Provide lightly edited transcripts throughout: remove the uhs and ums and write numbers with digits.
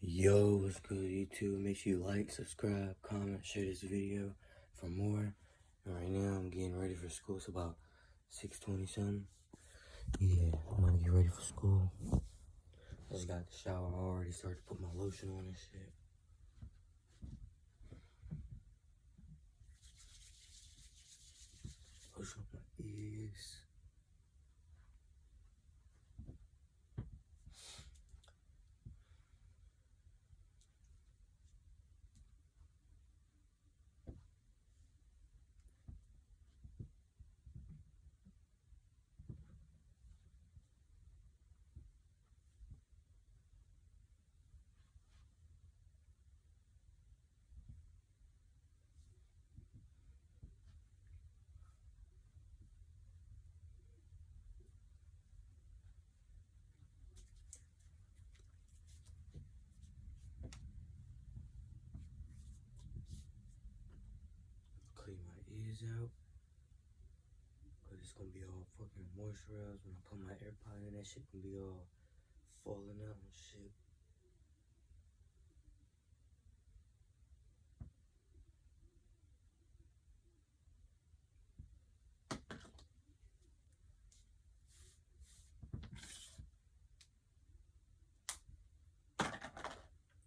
Yo, what's good YouTube? Make sure you like, subscribe, comment, share this video for more. And right now I'm getting ready for school. It's about 6:20 something. Yeah, I'm gonna get ready for school. I just got the shower. I already started to put my lotion on and shit. Lotion on my ears. Clean my ears out. Cause it's gonna be all fucking moisturized when I put my AirPod in. That shit gonna be all falling out and shit.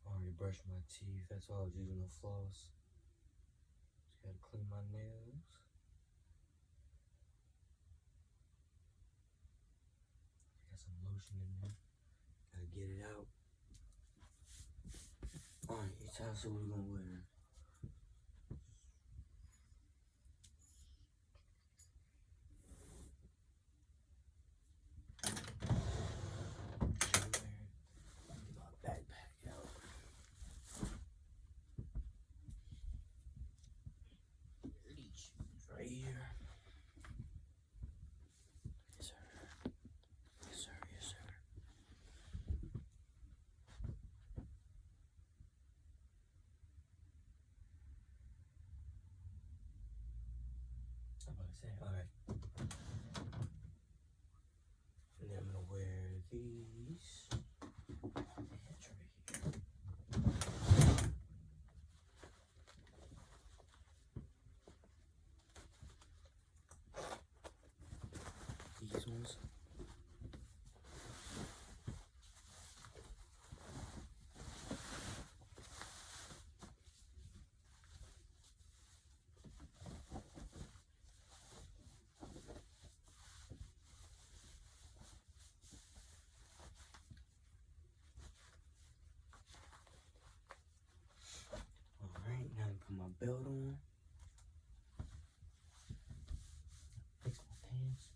Already brushed my teeth. That's why I was using the floss. Just gotta clean my nails. Got some lotion in there. Gotta get it out. Alright, it's time, so what we gonna wear? Get my backpack out. These shoes right here. Yes, sir. Yes, sir. Yes, sir. I'm about to say, alright. And then I'm gonna wear these. It's right here. These ones. Alright, now I put my belt on. Fix my pants.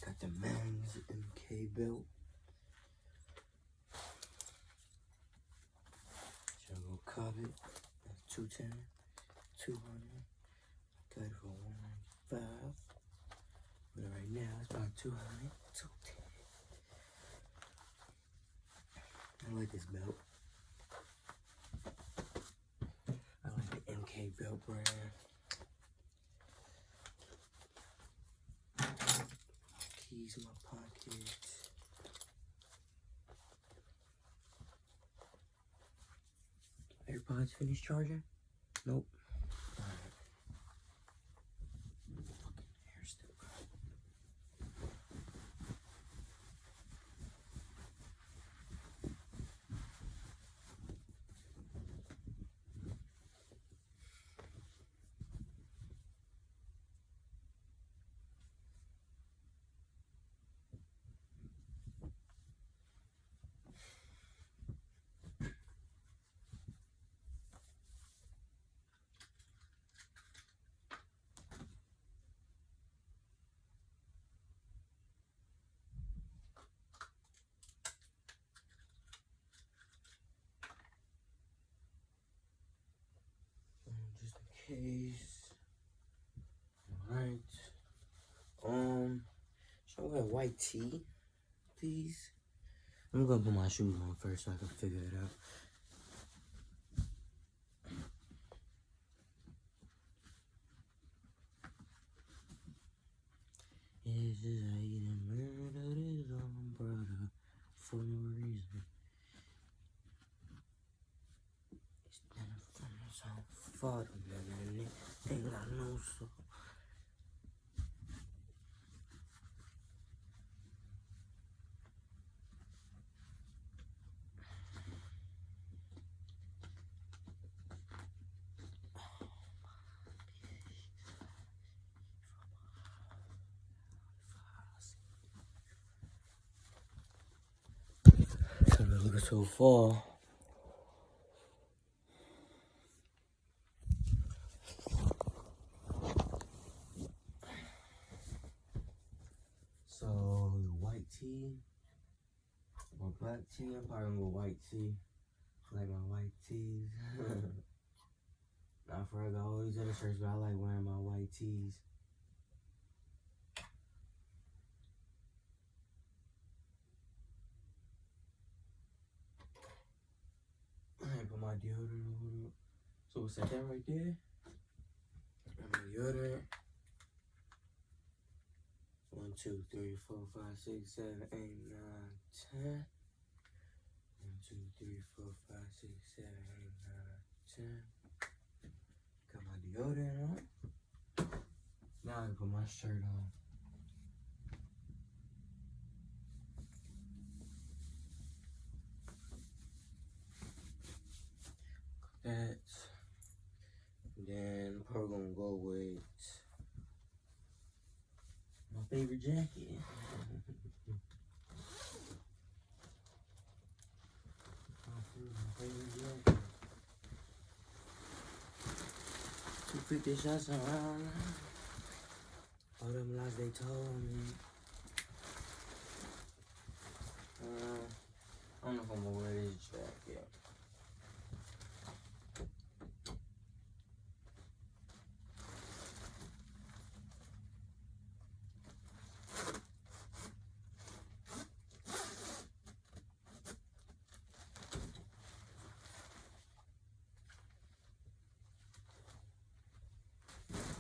Got the Man's MK belt. Jungle Covet. That's 210. 200. Got it for 195. But right now it's about 200. 210. I like this belt. I like the MK belt brand. Keys in my pockets. AirPods finished charging? Nope. Alright. Fucking hair still cut. Just in case. Alright. Should I wear a white tee, please? I'm gonna put my shoes on first so I can figure it out. is how you done murdered his own brother for no reason. It's done from his own father, man. Ain't got no soul. Look so far. So white tea or black tea? I'm probably gonna go white tea. I like my white teas. Not for real, I always at a church, but I like wearing my white tees. I put my deodorant on. So we'll set that right there. My deodorant. 1, 2, 3, 4, 5, 6, 7, 8, 9, 10. 1, 2, 3, 4, 5, 6, 7, 8, 9, 10. Got my deodorant on. Now I can put my shirt on. That. Then I'm probably gonna go with my favorite jacket. My favorite jacket. 250 shots around. All them lies they told me. I don't know if I'm gonna wear this jacket.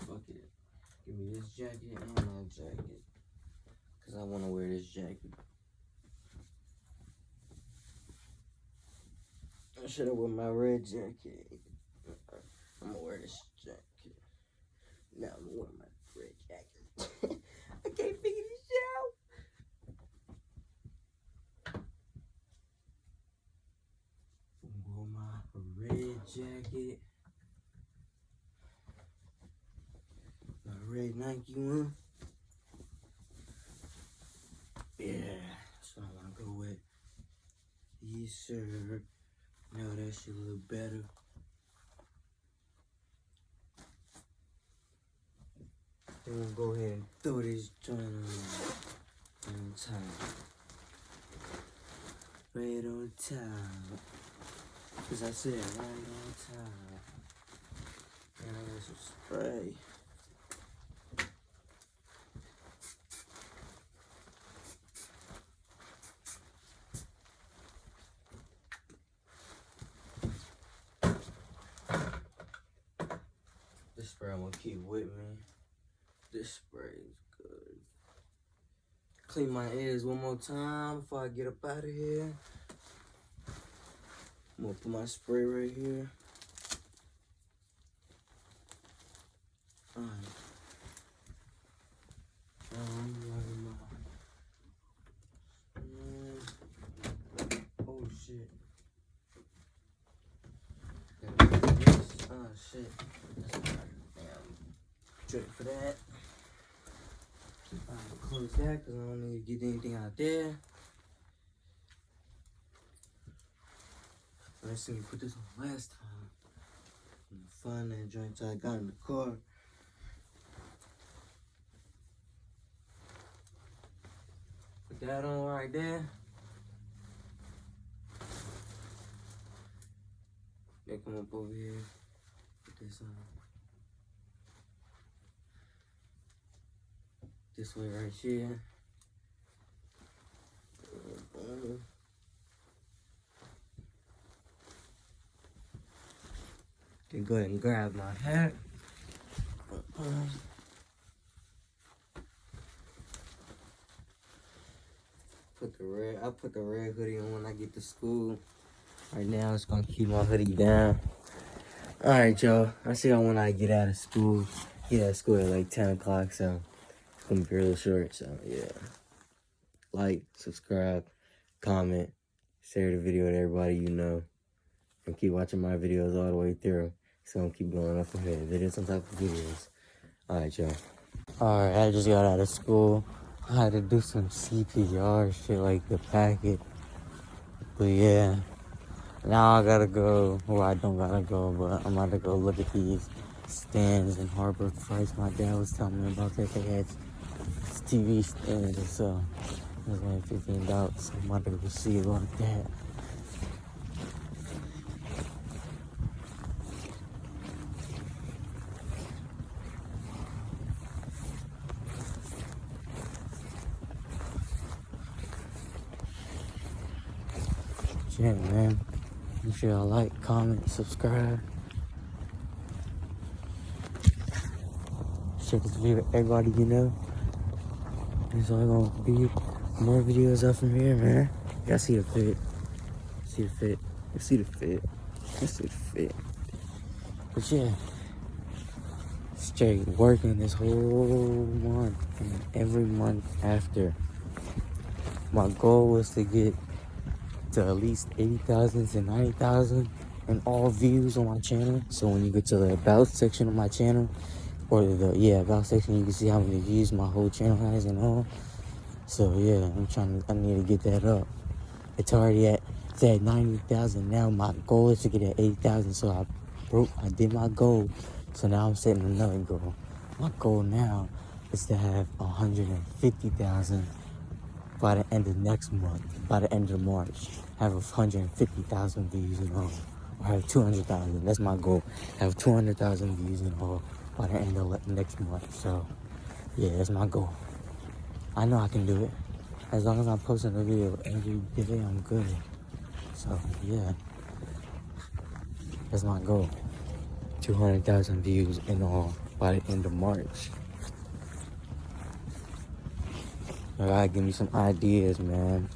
Fuck it. Give me this jacket and that jacket. Cause I wanna wear this jacket. I should have worn my red jacket. I'm gonna wear this jacket. Now I'm gonna wear my red jacket. I can't figure this shit out. Wear my red jacket. My red Nike one. Yeah, that's what I wanna go with. Yes, sir. Now that shit look better. Then we'll go ahead and throw this joint on top. Right on top. Cause I said right on top. And I got some spray. This spray I'm gonna keep with me. This spray is good. Clean my ears one more time before I get up out of here. I'm gonna put my spray right here. Alright. Oh shit. Oh shit. Drink for that. I'll close that because I don't need to get anything out there. Let's see, put this on last time. Find that joint I got in the car. Put that on right there. Then come up over here. Put this on. This way right here. Then go ahead and grab my hat. put the red hoodie on when I get to school. Right now, it's gonna keep my hoodie down. All right, y'all. I see y'all when I get out of school. Get out of school at like 10 o'clock, so it's gonna be real short. So yeah, like, subscribe, comment, share the video with everybody you know, and keep watching my videos all the way through. So I'm keep going up ahead. Videos on top of videos. All right, y'all. All right, I just got out of school. I had to do some CPR shit like the packet. But yeah, now I gotta go. Well, I don't gotta go, but I'm about to go look at these stands in Harbor Freight. My dad was telling me about that. They had TV stands, so it was like $15. So I'm about to go see about that. Yeah, man. Make sure y'all like, comment, subscribe. Share this video with everybody you know. There's only gonna be more videos up from here, man. Y'all see the fit. See the fit. You see the fit. You see the fit. But yeah, straight working this whole month and every month after. My goal was to get to at least 80,000 to 90,000 in all views on my channel. So when you get to the about section of my channel, or the about section, you can see how many views my whole channel has and all. So yeah, I need to get that up. It's at 90,000 now. My goal is to get at 80,000. So I did my goal. So now I'm setting another goal. My goal now is to have 150,000 by the end of next month. By the end of March, have 150,000 views and all. Or have 200,000. That's my goal. Have 200,000 views and all by the end of next month. So yeah, that's my goal. I know I can do it. As long as I'm posting a video every day, I'm good. So yeah, that's my goal. 200,000 views in all by the end of March. You gotta give me some ideas, man.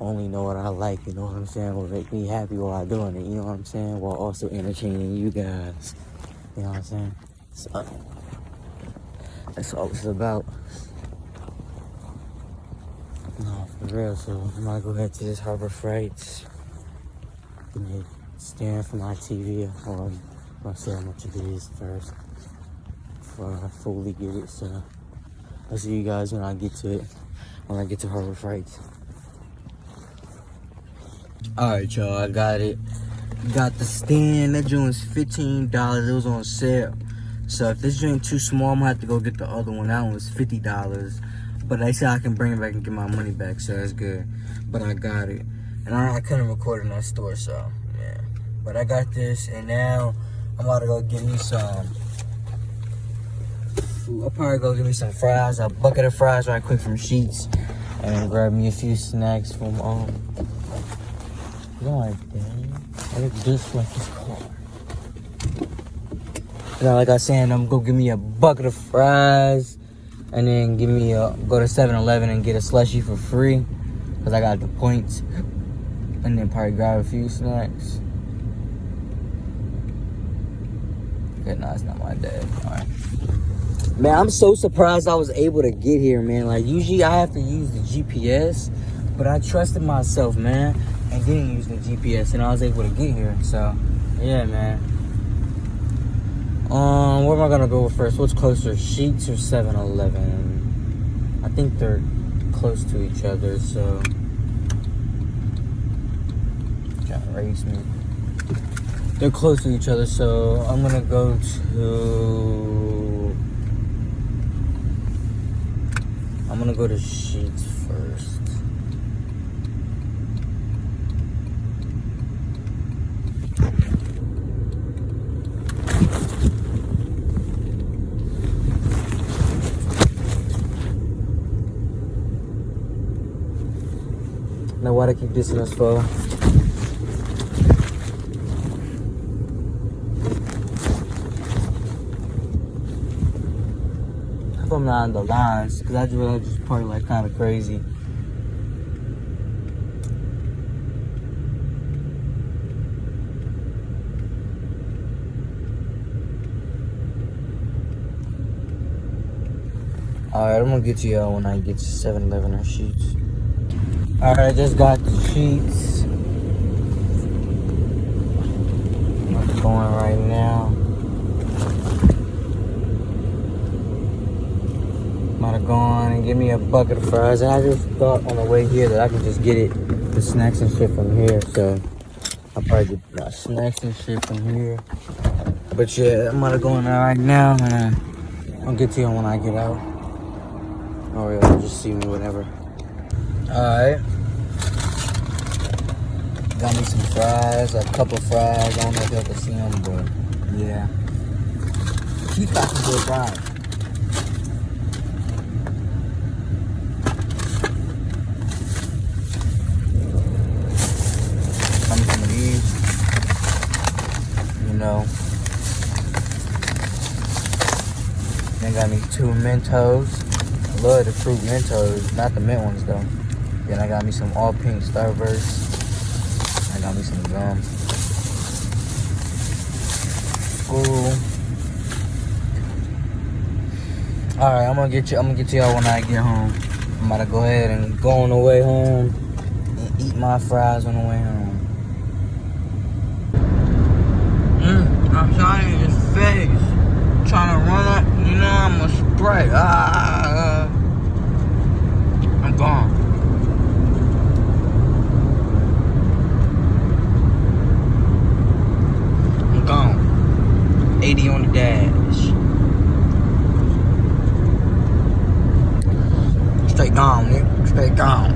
Only know what I like, you know what I'm saying? Will make me happy while I'm doing it, you know what I'm saying? While also entertaining you guys. You know what I'm saying? So that's all it's about. No, for real. So I'm gonna go ahead to this Harbor Freight. Give me a stand for my TV. Or I'm gonna see how much it is first before I fully get it. So I'll see you guys when I get to it. When I get to Harbor Freight. Alright, y'all, I got it. Got the stand. That joint's $15. It was on sale. So if this joint too small, I'm gonna have to go get the other one. That one was $50. But they said I can bring it back and get my money back, so that's good. But I got it. And I couldn't record in that store, so yeah. But I got this, and now I'm about to go get me some food. I'll probably go get me some fries, a bucket of fries right quick from Sheetz, and then grab me a few snacks from God dang. I look just like this car. Now, like I was saying, I'm gonna go give me a bucket of fries, and then go to 7-Eleven and get a slushie for free, cause I got the points, and then probably grab a few snacks. Okay, no, it's not my dad. All right. Man, I'm so surprised I was able to get here, man. Like, usually I have to use the GPS, but I trusted myself, man, and didn't use the GPS, and I was able to get here. So, yeah, man. Where am I gonna go first? What's closer, Sheetz or 7-Eleven? I think they're close to each other, so. Trying to race me. They're close to each other, so I'm gonna go to Sheetz first. Now why do I keep dissing us for? I hope I'm not on the lines, because I just park like kind of crazy. Alright, I'm gonna get to y'all when I get to 7-Eleven or Sheets. Alright, I just got the Sheets. I'm going right now. I'm about to go on and give me a bucket of fries. And I just thought on the way here that I could just get the snacks and shit from here. So I'll probably get my snacks and shit from here. But yeah, I'm about to go in there right now. And I'll get to you when I get out. Or you'll just see me whenever. Alright. Got me some fries, a couple fries. I don't know if y'all can see them, but yeah. She's got some good fries. Got me some of these. You know. Then got me 2 Mentos. I love the fruit Mentos, not the mint ones though. Then I got me some all pink Starburst. I got me some gum. Ooh. Alright, I'm gonna get to y'all when I get home. I'm about to go ahead and go on the way home and eat my fries on the way home. I'm trying to his face. Trying to run up, you know, I'm a spray. I'm gone. I'm gone. 80 on the dash. Straight gone, nigga. Straight gone.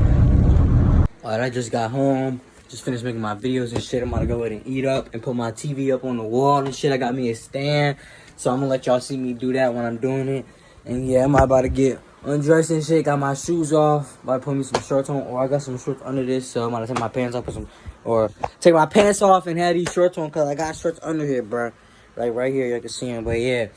Alright, I just got home. Just finished making my videos and shit. I'm about to go ahead and eat up and put my TV up on the wall and shit. I got me a stand. So I'm gonna let y'all see me do that when I'm doing it. And yeah, I'm about to get undressed and shit. Got my shoes off. About to put me some shorts on. Or I got some shorts under this. So I'm about to take my pants off. Or take my pants off and have these shorts on. Because I got shorts under here, bro. Like right here, you can see them. But yeah.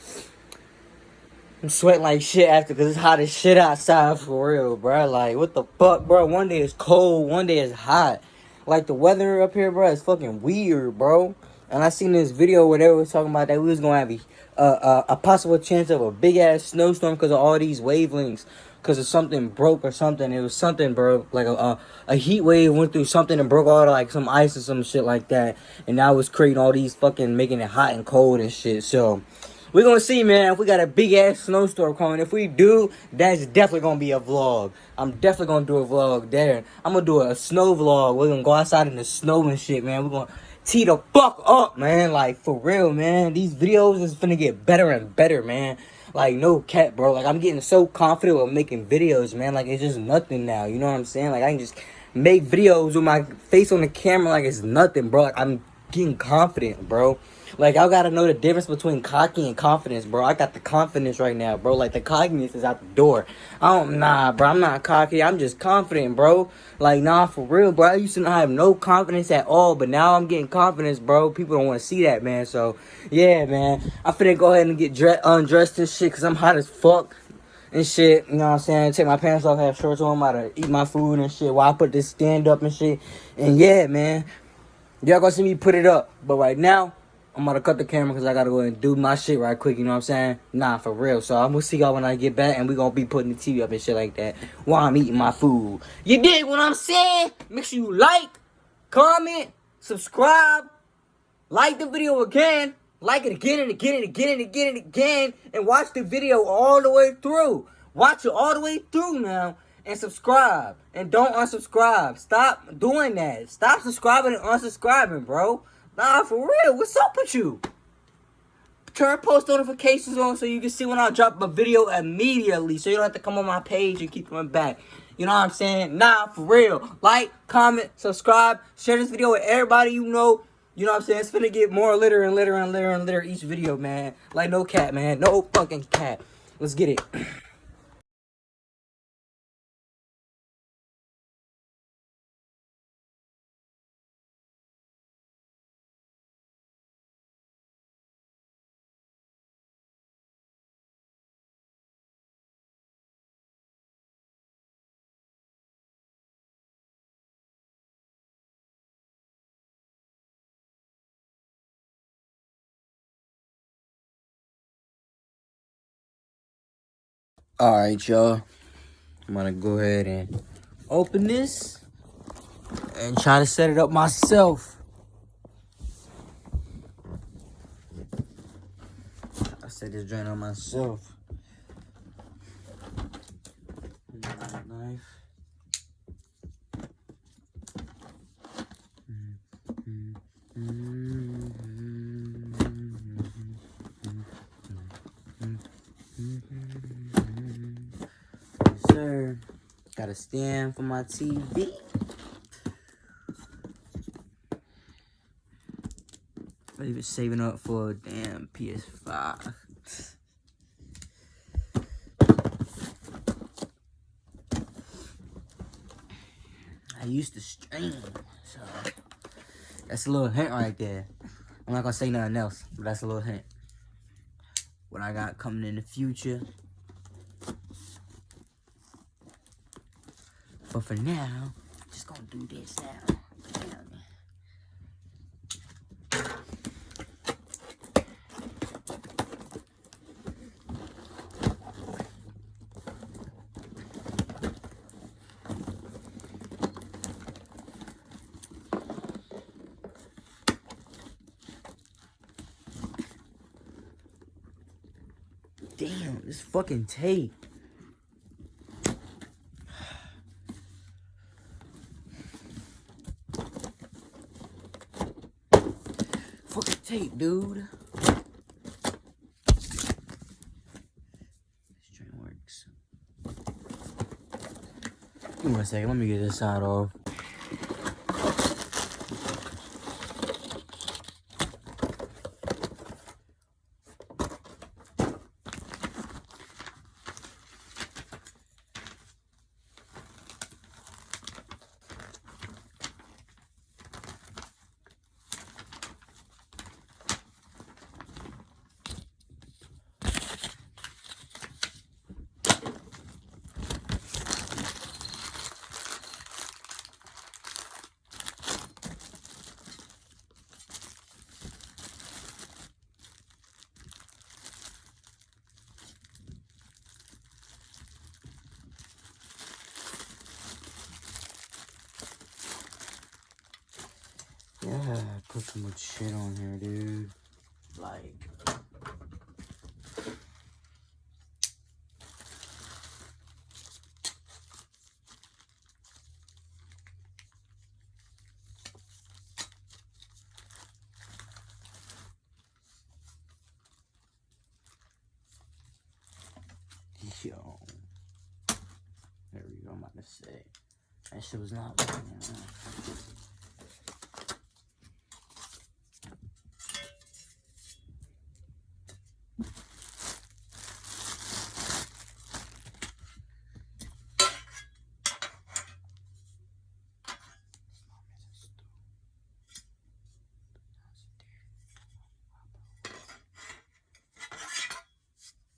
I'm sweating like shit after because it's hot as shit outside for real, bro. Like, what the fuck, bro? One day it's cold, one day it's hot. Like, the weather up here, bro, is fucking weird, bro. And I seen this video where they was talking about that we was going to have a possible chance of a big-ass snowstorm because of all these wavelengths. Because of something broke or something. It was something broke. Like, a heat wave went through something and broke all, like, some ice or some shit like that. And now it's creating all these fucking, making it hot and cold and shit. So we're gonna see, man, if we got a big-ass snowstorm coming. If we do, that's definitely gonna be a vlog. I'm definitely gonna do a vlog there. I'm gonna do a snow vlog. We're gonna go outside in the snow and shit, man. We're gonna tee the fuck up, man. Like, for real, man. These videos is finna get better and better, man. Like, no cap, bro. Like, I'm getting so confident with making videos, man. Like, it's just nothing now. You know what I'm saying? Like, I can just make videos with my face on the camera like it's nothing, bro. Like, I'm getting confident, bro. Like, y'all gotta know the difference between cocky and confidence, bro. I got the confidence right now, bro. Like, the cockiness is out the door. Nah, bro. I'm not cocky. I'm just confident, bro. Like, nah, for real, bro. I used to not have no confidence at all, but now I'm getting confidence, bro. People don't want to see that, man. So, yeah, man. I'm finna go ahead and get undressed and shit, because I'm hot as fuck and shit. You know what I'm saying? Take my pants off, have shorts on. I'm about to eat my food and shit while I put this stand up and shit. And, yeah, man. Y'all gonna see me put it up. But right now, I'm gonna cut the camera because I gotta go and do my shit right quick, you know what I'm saying? Nah, for real. So I'm gonna see y'all when I get back and we gonna be putting the TV up and shit like that while I'm eating my food. You dig what I'm saying? Make sure you like, comment, subscribe, like the video again, like it again and again and again and again and again, and watch the video all the way through. Watch it all the way through now. And subscribe. And don't unsubscribe. Stop doing that. Stop subscribing and unsubscribing, bro. Nah, for real. What's up with you? Turn post notifications on so you can see when I drop a video immediately. So you don't have to come on my page and keep coming back. You know what I'm saying? Nah, for real. Like, comment, subscribe, share this video with everybody you know. You know what I'm saying? It's finna get more litter and litter and litter and litter each video, man. Like, no cat, man. No fucking cat. Let's get it. Alright, y'all. I'm gonna go ahead and open this and try to set it up myself. I set this joint on myself. Knife. Yes, sir. Got a stand for my TV. I even saving up for a damn PS5. I used to stream, so that's a little hint right there. I'm not gonna say nothing else, but that's a little hint. What I got coming in the future. But for now, just gonna do this now. Damn, this fucking tape. Fucking tape, dude. This train works. Give me 1 second, let me get this side off. Yeah, I put so much shit on here, dude. Like, yo. There we go, I'm about to say. That shit was not working.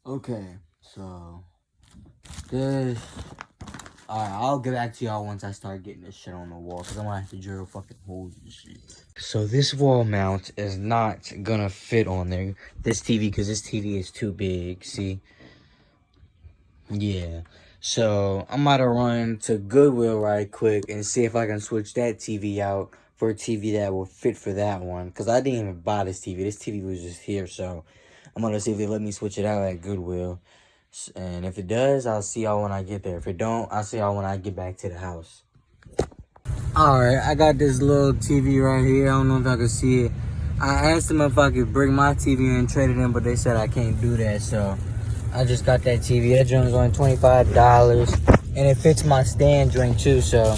Okay, so this. Alright, I'll get back to y'all once I start getting this shit on the wall, because I'm gonna have to drill fucking holes and shit. So this wall mount is not gonna fit on there, this TV, because this TV is too big, see? Yeah. So I'm about to run to Goodwill right quick and see if I can switch that TV out for a TV that will fit for that one. Because I didn't even buy this TV. This TV was just here, so I'm gonna see if they let me switch it out at Goodwill. And if it does, I'll see y'all when I get there. If it don't, I'll see y'all when I get back to the house. Alright, I got this little TV right here. I don't know if I can see it. I asked them if I could bring my TV and trade it in, but they said I can't do that, so I just got that TV. That joint was only $25. And it fits my stand joint too, so,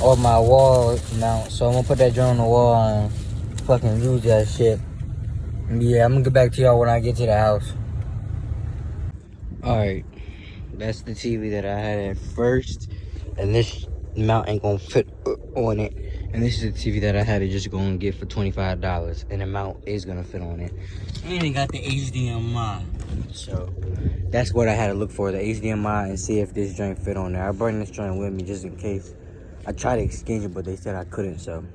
or my wall mount. So I'm gonna put that joint on the wall and fucking use that shit. Yeah, I'm gonna get back to y'all when I get to the house. Alright, that's the TV that I had at first, and this mount ain't gonna fit on it. And this is the TV that I had to just go and get for $25, and the mount is gonna fit on it. And it got the HDMI, so that's what I had to look for, the HDMI, and see if this joint fit on there. I brought this joint with me just in case. I tried to exchange it, but they said I couldn't, so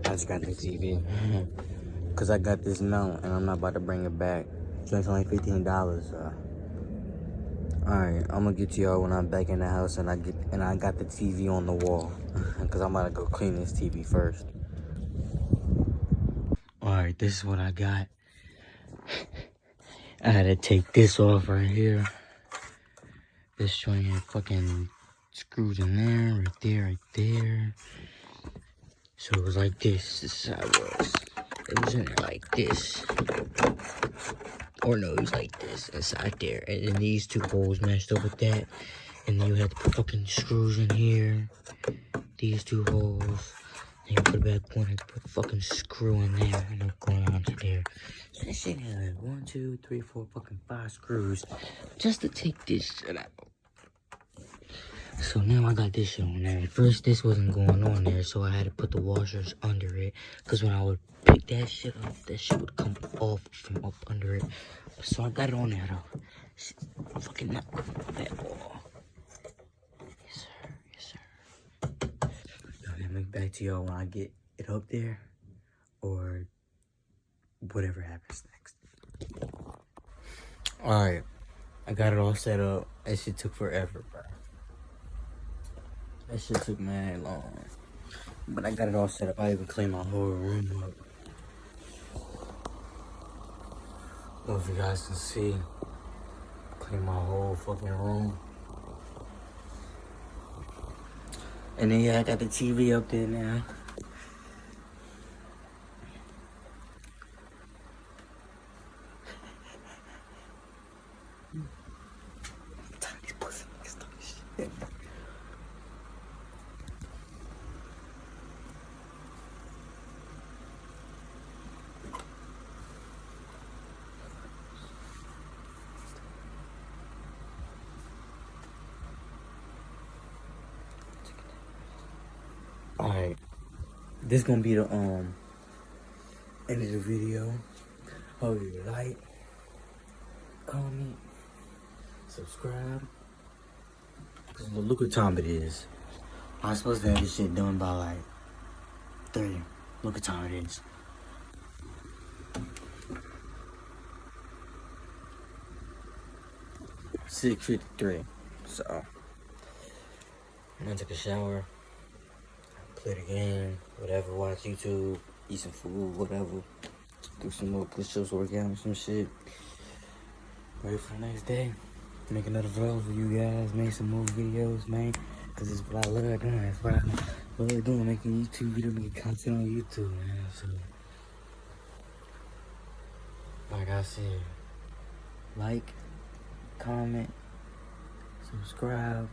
I just got the TV. Cause I got this mount, and I'm not about to bring it back. Joint's only $15, so Alright, I'm gonna get to y'all when I'm back in the house and I got the TV on the wall. Cause I'm about to go clean this TV first. Alright, this is what I got. I had to take this off right here. This joint had fucking screws in there, right there. So it was like this. This is how it was. It was in there like this. Or no, it was like this inside there. And then these two holes matched up with that. And then you had to put fucking screws in here. These two holes. And you put it back one and put a fucking screw in there. And then going on to there. So this shit had like 1, 2, 3, 4, fucking 5 screws. Just to take this shit out. So now I got this shit on there. At first, this wasn't going on there, so I had to put the washers under it. Because when I would pick that shit up, that shit would come off from up under it. So I got it on there, though. I'm fucking not that all. Yes, sir. Yes, sir. Okay, I'm back to y'all when I get it up there. Or whatever happens next. Alright. I got it all set up. That shit took forever, bro. That shit took mad long. But I got it all set up. I even cleaned my whole room up. I don't know if you guys can see. Clean my whole fucking room. And then yeah, I got the TV up there now. These pussy niggas talking shit. Alright. This gonna be the end of the video. Hope you like, comment, subscribe. Look what time it is. I'm supposed to have this shit done by like 3. Look what time it is. 6:53. So I'm gonna take a shower, play the game, whatever, watch YouTube, eat some food, whatever. Do some more push-ups, work out, some shit. Wait for the next day. Make another vlog for you guys. Make some more videos, man. Cause it's what I love doing. It's what I love doing. Making YouTube videos, making content on YouTube, man. So, like I said, like, comment, subscribe,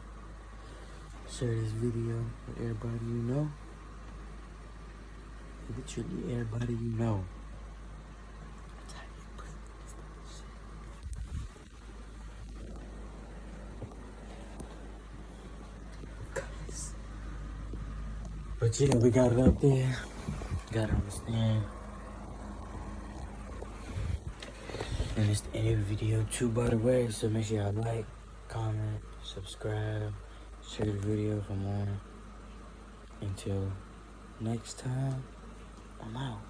share this video with everybody you know. Literally everybody you know. But yeah, we got it up there. Gotta understand. And it's the end of the video too, by the way. So make sure y'all like, comment, subscribe, share the video for more. Until next time, I'm out.